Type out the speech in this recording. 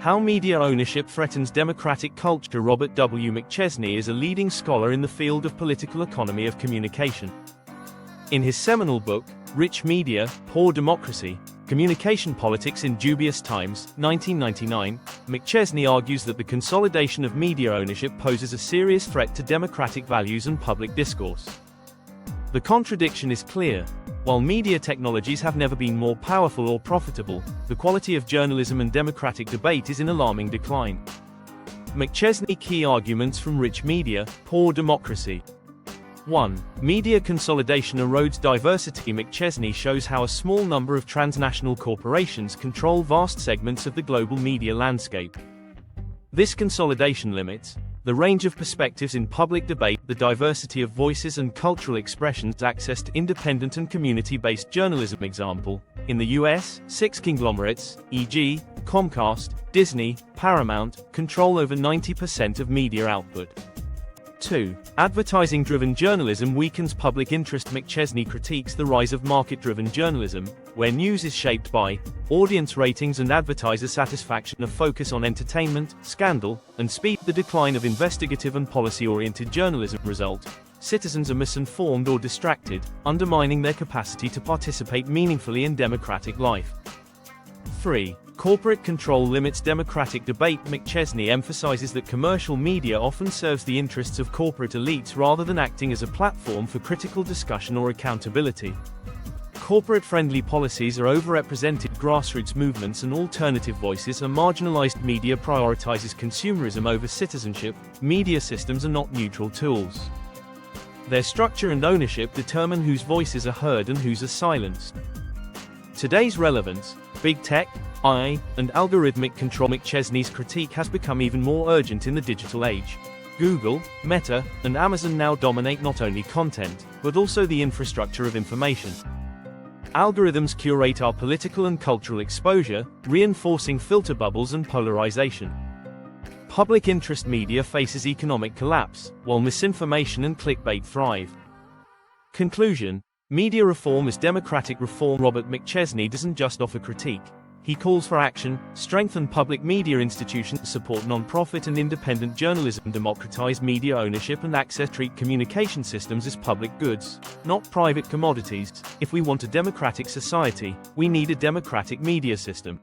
How Media Ownership Threatens Democratic Culture. Robert W. McChesney is a leading scholar in the field of political economy of communication. In his seminal book, Rich Media, Poor Democracy, Communication Politics in Dubious Times, 1999, McChesney argues that the consolidation of media ownership poses a serious threat to democratic values and public discourse. The contradiction is clear. While media technologies have never been more powerful or profitable, the quality of journalism and democratic debate is in alarming decline. McChesney key arguments from Rich Media, Poor Democracy. 1. Media consolidation erodes diversity. McChesney shows how a small number of transnational corporations control vast segments of the global media landscape. This consolidation limits the range of perspectives in public debate, the diversity of voices and cultural expressions, access to independent and community-based journalism. Example, in the US, 6 conglomerates, e.g., Comcast, Disney, Paramount, control over 90% of media output. 2. Advertising-driven journalism weakens public interest. McChesney critiques the rise of market-driven journalism, where news is shaped by audience ratings and advertiser satisfaction. A focus on entertainment, scandal, and speed. The decline of investigative and policy-oriented journalism. Result: citizens are misinformed or distracted, undermining their capacity to participate meaningfully in democratic life. 3. Corporate control limits democratic debate. McChesney emphasizes that commercial media often serves the interests of corporate elites rather than acting as a platform for critical discussion or accountability. Corporate-friendly policies are overrepresented, grassroots movements and alternative voices are marginalized. Media prioritizes consumerism over citizenship. Media systems are not neutral tools. Their structure and ownership determine whose voices are heard and whose are silenced. Today's relevance, big tech, AI, and algorithmic control. McChesney's critique has become even more urgent in the digital age. Google, Meta, and Amazon now dominate not only content, but also the infrastructure of information. Algorithms curate our political and cultural exposure, reinforcing filter bubbles and polarization. Public interest media faces economic collapse, while misinformation and clickbait thrive. Conclusion: media reform is democratic reform. Robert McChesney doesn't just offer critique. He calls for action, strengthen public media institutions, support non-profit and independent journalism, democratize media ownership and access, treat communication systems as public goods, not private commodities. If we want a democratic society, we need a democratic media system.